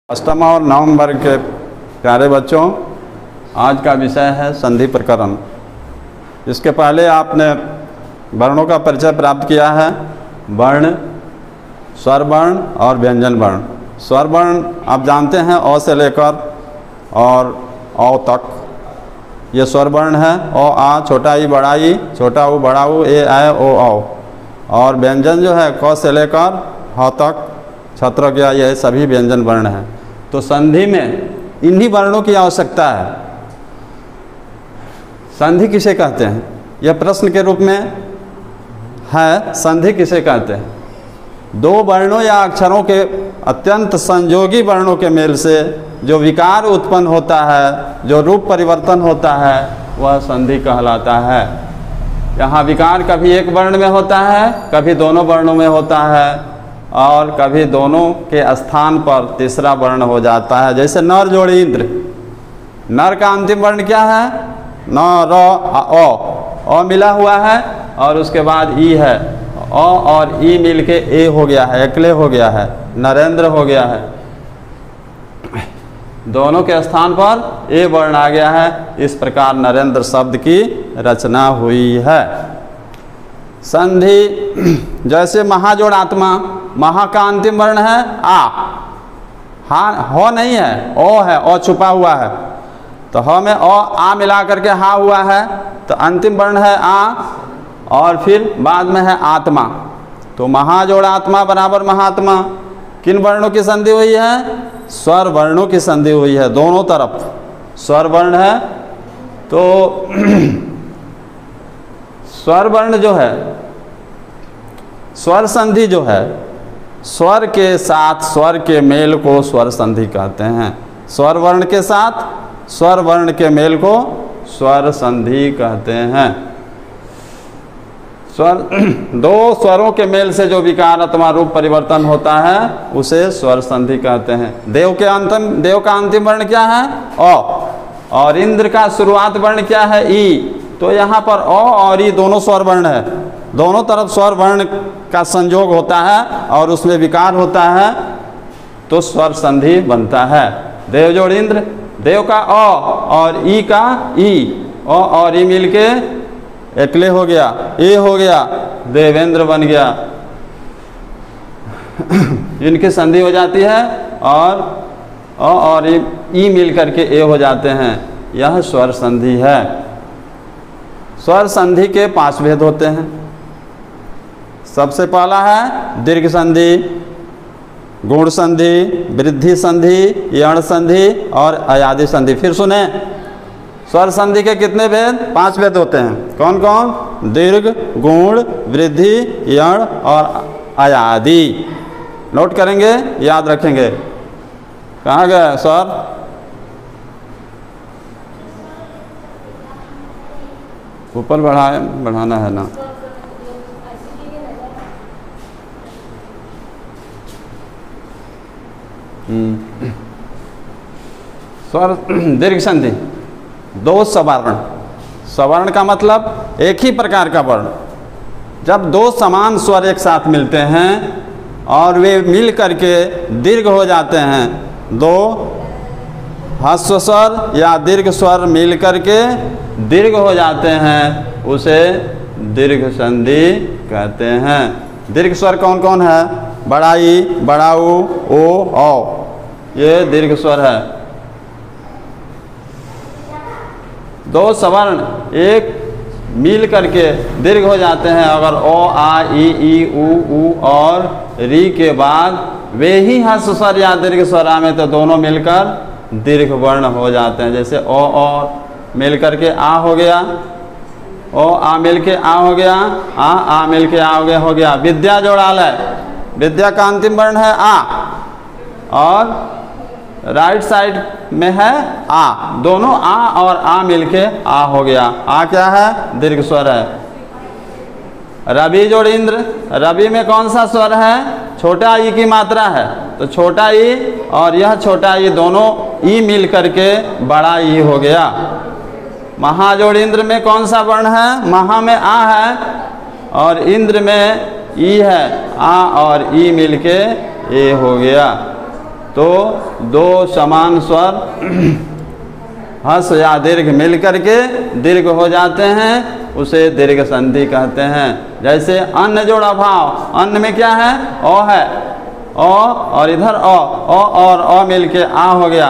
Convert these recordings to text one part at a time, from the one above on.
अष्टम और नवम वर्ग के प्यारे बच्चों, आज का विषय है संधि प्रकरण। इसके पहले आपने वर्णों का परिचय प्राप्त किया है। वर्ण, स्वर वर्ण और व्यंजन वर्ण। स्वर वर्ण आप जानते हैं अ से लेकर और औ तक, ये स्वर वर्ण है। ओ आ, छोटा ई बड़ा ई, छोटा ऊ बड़ा ऊ, ए ऐ ओ औ। और व्यंजन जो है क से लेकर ह तक, छत्र गया, यह सभी व्यंजन वर्ण हैं। तो संधि में इन्हीं वर्णों की आवश्यकता है। संधि किसे कहते हैं, यह प्रश्न के रूप में है। संधि किसे कहते हैं? दो वर्णों या अक्षरों के अत्यंत संयोगी वर्णों के मेल से जो विकार उत्पन्न होता है, जो रूप परिवर्तन होता है, वह संधि कहलाता है। यहाँ विकार कभी एक वर्ण में होता है, कभी दोनों वर्णों में होता है, और कभी दोनों के स्थान पर तीसरा वर्ण हो जाता है। जैसे नर जोड़े इंद्र, नर का अंतिम वर्ण क्या है? न, र, अ मिला हुआ है और उसके बाद ई है। अ और ई मिलके ए हो गया है, एकले हो गया है, नरेंद्र हो गया है। दोनों के स्थान पर ए वर्ण आ गया है। इस प्रकार नरेंद्र शब्द की रचना हुई है। संधि जैसे महाजोड़ आत्मा, महा का अंतिम वर्ण है आ, हा हो नहीं है, ओ है, ओ छुपा हुआ है। तो ह में ओ आ मिला करके हा हुआ है, तो अंतिम वर्ण है आ, और फिर बाद में है आत्मा। तो महाजोड़ आत्मा बराबर महात्मा। किन वर्णों की संधि हुई है? स्वर वर्णों की संधि हुई है। दोनों तरफ स्वर वर्ण है। तो स्वर वर्ण जो है, स्वर संधि जो है, स्वर के साथ स्वर के मेल को स्वर संधि कहते हैं। स्वर वर्ण के साथ स्वर वर्ण के मेल को स्वर संधि कहते हैं। स्वर दो स्वरों के मेल से जो विकार अथवा रूप परिवर्तन होता है उसे स्वर संधि कहते हैं। देव का अंतिम वर्ण क्या है? अ, और इंद्र का शुरुआत वर्ण क्या है? ई। तो यहाँ पर अ और ई दोनों स्वर वर्ण है। दोनों तरफ स्वर वर्ण का संयोग होता है और उसमें विकार होता है, तो स्वर संधि बनता है। देव जोड़ इंद्र, देव का अ और ई का ई, अ और ई मिलके एकले हो गया, ए हो गया, देवेंद्र बन गया। इनकी संधि हो जाती है और अ और ई मिल करके ए हो जाते हैं। यह स्वर संधि है। स्वर संधि के 5 भेद होते हैं। सबसे पहला है दीर्घ संधि, गुण संधि, वृद्धि संधि, यण संधि और अयादि संधि। फिर सुने, स्वर संधि के कितने भेद? 5 भेद होते हैं। कौन कौन? दीर्घ, गुण, वृद्धि, यण और अयादि। नोट करेंगे, याद रखेंगे। कहाँ गए सर? ऊपर बढ़ाना है ना। स्वर दीर्घ संधि, 2 सवर्ण। सवर्ण का मतलब एक ही प्रकार का वर्ण। जब 2 समान स्वर एक साथ मिलते हैं और वे मिल करके दीर्घ हो जाते हैं, 2 ह्रस्व स्वर या दीर्घ स्वर मिल करके दीर्घ हो जाते हैं, उसे दीर्घ संधि कहते हैं। दीर्घ स्वर कौन कौन है? बड़ा ई, बड़ा ओ, औ, ये दीर्घ स्वर है। 2 सवर्ण एक मिल करके दीर्घ हो जाते हैं। अगर ओ, आ, ई, ऊ और री के बाद वे ही ह्रस्व स्वर या दीर्घ स्वर आए तो दोनों मिलकर दीर्घ वर्ण हो जाते हैं। जैसे ओ और मिल करके आ हो गया, ओ आ मिल के आ हो गया, आ मिल के आ हो गया। विद्या जोड़ालय, विद्या का अंतिम वर्ण है आ और राइट साइड में है आ। दोनों आ और आ मिलके आ हो गया। आ क्या है? दीर्घ स्वर है। रवि जोड़ इंद्र, रवि में कौन सा स्वर है? छोटा ई की मात्रा है, तो छोटा ई और यह छोटा ई दोनों ई मिल करके बड़ा ई हो गया। महाजोड़ इंद्र में कौन सा वर्ण है? महा में आ है और इंद्र में ई है, आ और ई मिलके ए हो गया। तो दो समान स्वर हस या दीर्घ मिल करके दीर्घ हो जाते हैं, उसे दीर्घ संधि कहते हैं। जैसे अन्न जोड़ा भाव, अन्न में क्या है? अ है, अ और इधर अ और अ मिल के आ हो गया,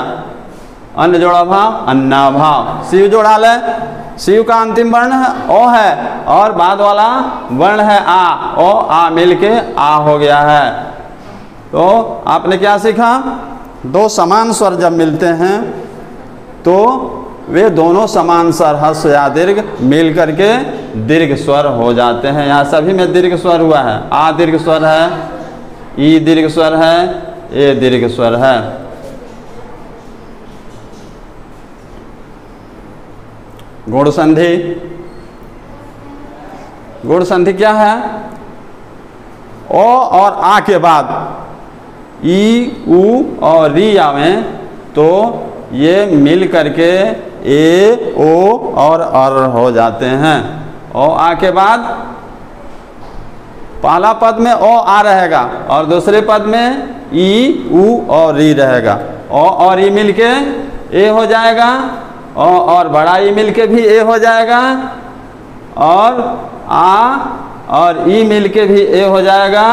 अन्न जोड़ा भाव अन्ना भाव। शिव जोड़ा ले, शिव का अंतिम वर्ण है ओ है और बाद वाला वर्ण है आ, ओ आ मिल के आ हो गया है। तो आपने क्या सीखा? दो समान स्वर जब मिलते हैं तो वे दोनों समान स्वर हस या दीर्घ मिल करके दीर्घ स्वर हो जाते हैं। यहाँ सभी में दीर्घ स्वर हुआ है। आ दीर्घ स्वर है, ई दीर्घ स्वर है, ए दीर्घ स्वर है। गुण संधि, गुण संधि क्या है? ओ और आ के बाद ई उ और री आवे तो ये मिल करके ए ओ और अर हो जाते हैं। ओ आ के बाद पहला पद में ओ आ रहेगा और दूसरे पद में ई उ और री रहेगा। ओ और ई मिल के ए हो जाएगा, ओ और बड़ा ई मिल के भी ए हो जाएगा और आ और ई मिल के भी ए हो जाएगा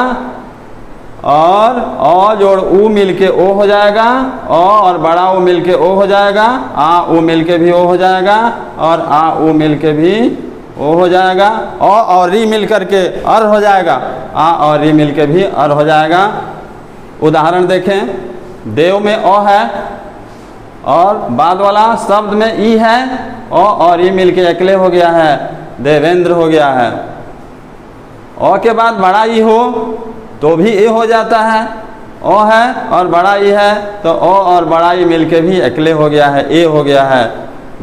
और अ जोड़ उ मिल के ओ हो जाएगा, अ और बड़ा उ मिल के ओ हो जाएगा, आ उ मिल के भी ओ हो जाएगा और आ उ मिल के भी ओ हो जाएगा, अ और री मिल करके अर हो जाएगा, आ और री मिल के भी अर हो जाएगा। उदाहरण देखें, देव में अ है और बाद वाला शब्द में ई है, अ और ई मिल के अकेले हो गया है, देवेंद्र हो गया है। अ के बाद बड़ा ई हो तो भी ए हो जाता है, ओ है और बड़ा ई है तो ओ और बड़ा ई मिल के भी अकेले हो गया है, ए हो गया है।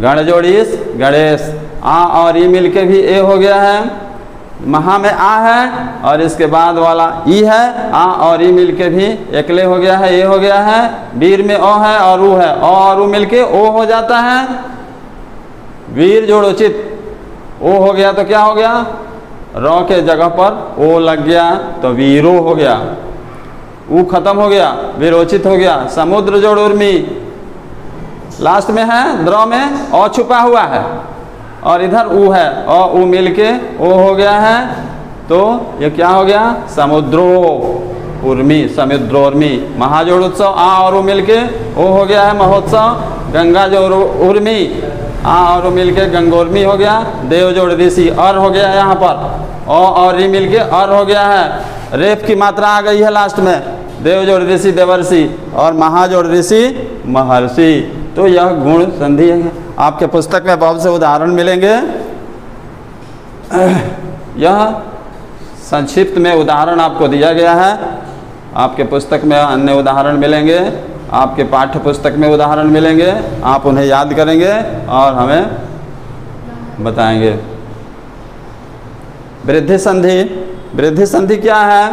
गण जोड़ीस गणेश, आ और ई मिल के भी ए हो गया है। महा में आ है और इसके बाद वाला ई है, आ और ई मिल के भी अकेले हो गया है, ए हो गया है। वीर में ओ है और ऊ है, ओ और ऊ मिल के ओ हो जाता है। वीर जोड़ोचित ओ हो गया तो क्या हो गया? रौ के जगह पर ओ लग गया तो वीरो हो गया, ऊ खत्म हो गया, वीरोचित हो गया। समुद्र जोड़ उर्मी, लास्ट में है द्रव में ओ छुपा हुआ है और इधर ऊ है, ओ ऊ मिल के ओ हो गया है तो ये क्या हो गया? समुद्रो उर्मी, समुद्रोर्मी। महाजोड़ उत्सव, आ और ऊ मिल के ओ हो गया है महोत्सव। गंगा जोड़ उर्मी, आ और मिल के गंगोर्मी हो गया। देव जोड़ ऋषि अर हो गया यहाँ पर, ओ और री मिल के अर हो गया है। रेफ की मात्रा आ गई है लास्ट में, देव जोड़ ऋषि देवर्षि और महाजोड़ ऋषि महर्षि। तो यह गुण संधि है। आपके पुस्तक में बहुत से उदाहरण मिलेंगे। यह संक्षिप्त में उदाहरण आपको दिया गया है, आपके पुस्तक में अन्य उदाहरण मिलेंगे, आपके पाठ्य पुस्तक में उदाहरण मिलेंगे, आप उन्हें याद करेंगे और हमें बताएंगे। वृद्धि संधि, वृद्धि संधि क्या है?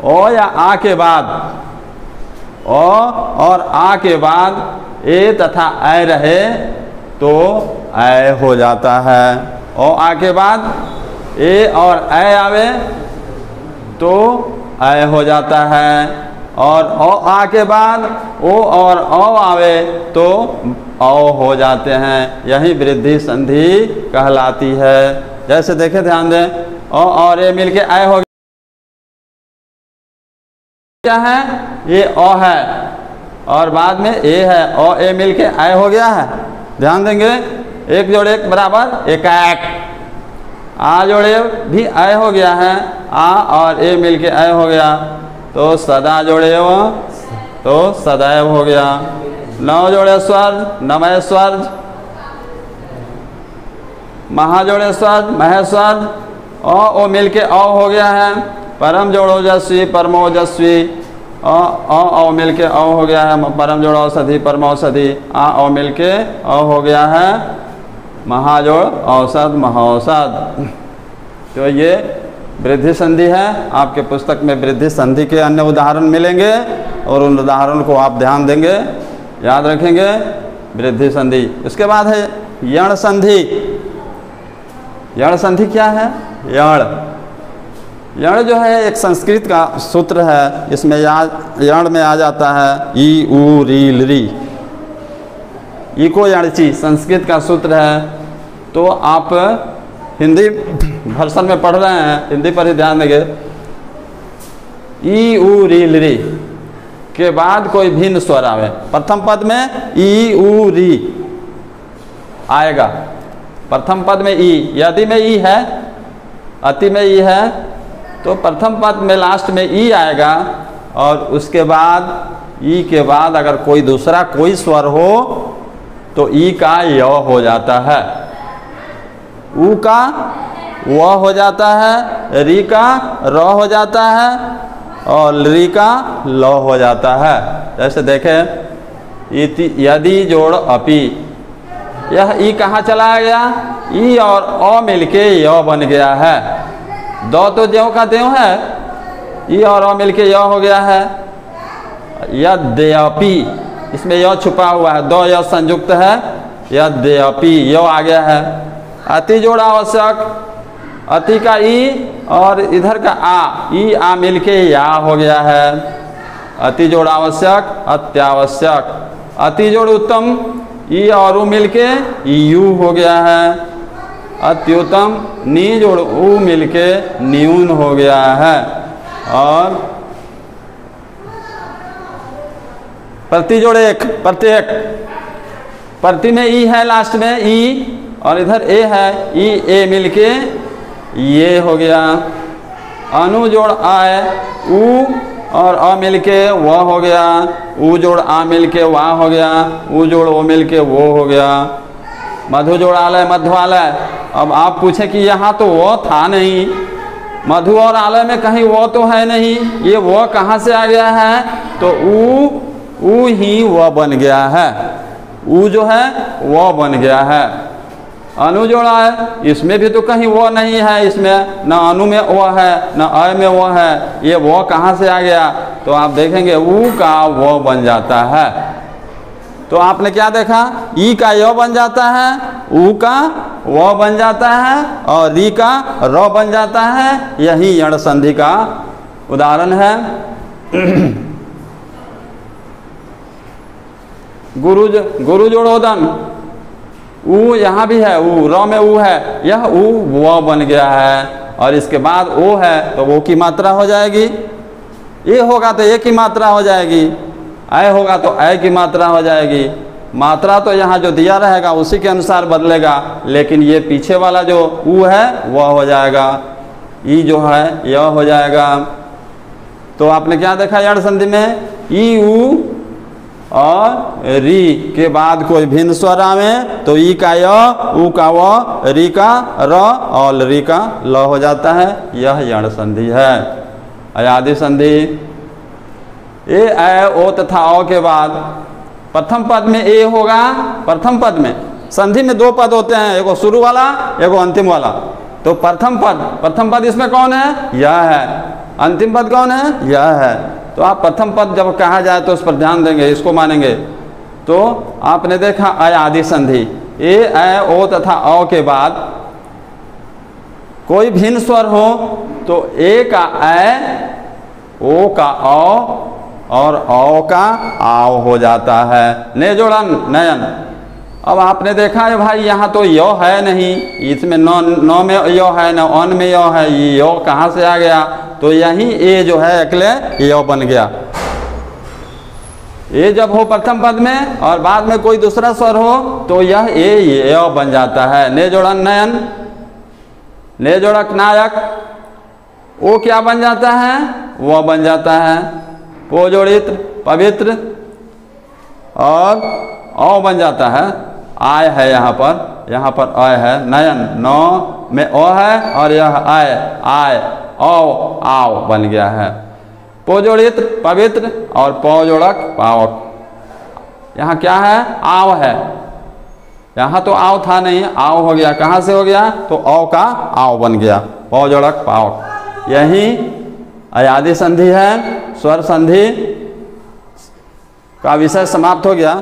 ओ या आ के बाद, ओ और आ के बाद ए तथा ऐ रहे तो ऐ हो जाता है। ओ आ के बाद ए और ऐ आवे तो ऐ हो जाता है और ओ आ के बाद ओ और औ आवे तो औ हो जाते हैं। यही वृद्धि संधि कहलाती है। जैसे देखे, ध्यान दें, ओ और ए मिलके ऐ हो गया, क्या है? ये ओ है और बाद में ए है, ओ ए मिलके ऐ हो गया है। ध्यान देंगे, एक जोड़ एक बराबर एक एक। आ जोड़े भी ऐ हो गया है, आ और ए मिलके ऐ हो गया तो सदा जोड़े तो सदैव हो गया। नौ जोड़े स्वर नमस्वर, महा जोड़े स्वर महेश्वर, ओ मिलके औ हो गया है। परम जोड़ोजस्वी परमोजस्वी, ओ मिलके औ हो गया है। परम जोड़ औषधि परमौषधि, आ ओ मिलके औ हो गया है। महाजोड़ औषध महौषध। तो ये वृद्धि संधि है। आपके पुस्तक में वृद्धि संधि के अन्य उदाहरण मिलेंगे और उन उदाहरण को आप ध्यान देंगे, याद रखेंगे। वृद्धि संधि। इसके बाद है यण संधि। यण संधि क्या है? यण, यण जो है एक संस्कृत का सूत्र है, इसमें यण में आ जाता है ई उ री लरी, इको यणची संस्कृत का सूत्र है। तो आप हिंदी वर्षन में पढ़ रहे हैं, हिंदी पर ही ध्यान देंगे। ई उ री लरी के बाद कोई भिन्न स्वर आवे, प्रथम पद में ई उ री आएगा, प्रथम पद में ई, यदि में ई है, अति में ई है, तो प्रथम पद में लास्ट में ई आएगा, और उसके बाद ई के बाद अगर कोई दूसरा कोई स्वर हो तो ई का य हो जाता है, उ का व हो जाता है, री का र हो जाता है, और री का ल हो जाता है। जैसे देखें, यदि जोड़ अपि, यह ई कहाँ चला गया, ई और अ मिलके य बन गया है। दो तो ज्यों का त्यों है, ई और अ मिलके य हो गया है। यद्यपि, इसमें य छुपा हुआ है, दो य संयुक्त है, यद्यपि य आ गया है। अति जोड़ आवश्यक, अति का ई और इधर का आ, ई आ मिलके या हो गया है। अति जोड़ आवश्यक, अत्यावश्यक। अति जोड़ उत्तम, ई और उ मिलके यू हो गया है। अत्युत्तम, नी जोड़ उ मिलके न्यून हो गया है। और प्रति जोड़ एक, प्रत्येक, प्रति में ई है, लास्ट में ई, और इधर ए है, ई ए मिलके ये हो गया। अनु जोड़ आय, उ और अ मिलके व हो गया, उ जोड़ आ मिलके वा हो गया, उ जोड़ ओ मिलके वो हो गया। मधु जोड़ आलय, मध्वालय। अब आप पूछे कि यहाँ तो वो था नहीं, मधु और आलय में कहीं वो तो है नहीं, ये वो कहाँ से आ गया है, तो उ ही वो बन गया है, उ जो है वो बन गया है। अनु जोड़ा है, इसमें भी तो कहीं वो नहीं है, इसमें न अनु में वो है न अ में वो है, ये वो कहाँ से आ गया, तो आप देखेंगे उ का वो बन जाता है। तो आपने क्या देखा, ई का य बन जाता है, उ का वो बन जाता है, और री का र बन जाता है। यही यण संधि का उदाहरण है। गुरु जोड़ोदन, उ यहाँ भी है, उ र में उ है, यह उ वो बन गया है, और इसके बाद ओ है तो वो की मात्रा हो जाएगी, ए होगा तो ए की मात्रा हो जाएगी, ऐ होगा तो ऐ की मात्रा हो जाएगी। मात्रा तो यहाँ जो दिया रहेगा उसी के अनुसार बदलेगा, लेकिन ये पीछे वाला जो उ है वह हो जाएगा, ई जो है यह हो जाएगा। तो आपने क्या देखा यण संधि में, ई उ और री के बाद कोई भिन्न स्वर आवे तो ई का य, उ का व, री का र और री का ल हो जाता है। यह यण संधि है। अयादि संधि, ए ऐ ओ तथा औ के बाद प्रथम पद में ए होगा। प्रथम पद में, संधि में दो पद होते हैं, एगो शुरू वाला एगो अंतिम वाला। तो प्रथम पद इसमें कौन है, यह है। अंतिम पद कौन है, यह है। तो आप प्रथम पद जब कहा जाए तो उस पर ध्यान देंगे, इसको मानेंगे। तो आपने देखा अयादि संधि, ए ऐ ओ तथा औ के बाद कोई भिन्न स्वर हो तो ए का ऐ, ओ का औ और औ का आव हो जाता है। ने जोड़न नयन। अब आपने देखा है भाई यहाँ तो यो है नहीं, इसमें नौ में यो है, न अन में यो है, ये यो कहाँ से आ गया, तो यही ए जो है अकेले यो बन गया। ए जब हो प्रथम पद में और बाद में कोई दूसरा स्वर हो तो यह ए यो बन जाता है। ने जोड़न नयन, ने जोड़क नायक, वो क्या बन जाता है, वह बन जाता है। पो जोड़ित्र पवित्र, और औ बन जाता है। आय है यहाँ पर अय है। नयन, नौ में ओ है और यह आय, आय औ आव बन गया है। पो जोड़ित्र पवित्र और पौ जोड़क पावक। यहाँ क्या है, आव है। यहाँ तो आव था नहीं, आव हो गया। कहाँ से हो गया, तो औ का आव बन गया। पौ जोड़क पावक। यही अयादि संधि है। स्वर संधि का विषय समाप्त हो गया।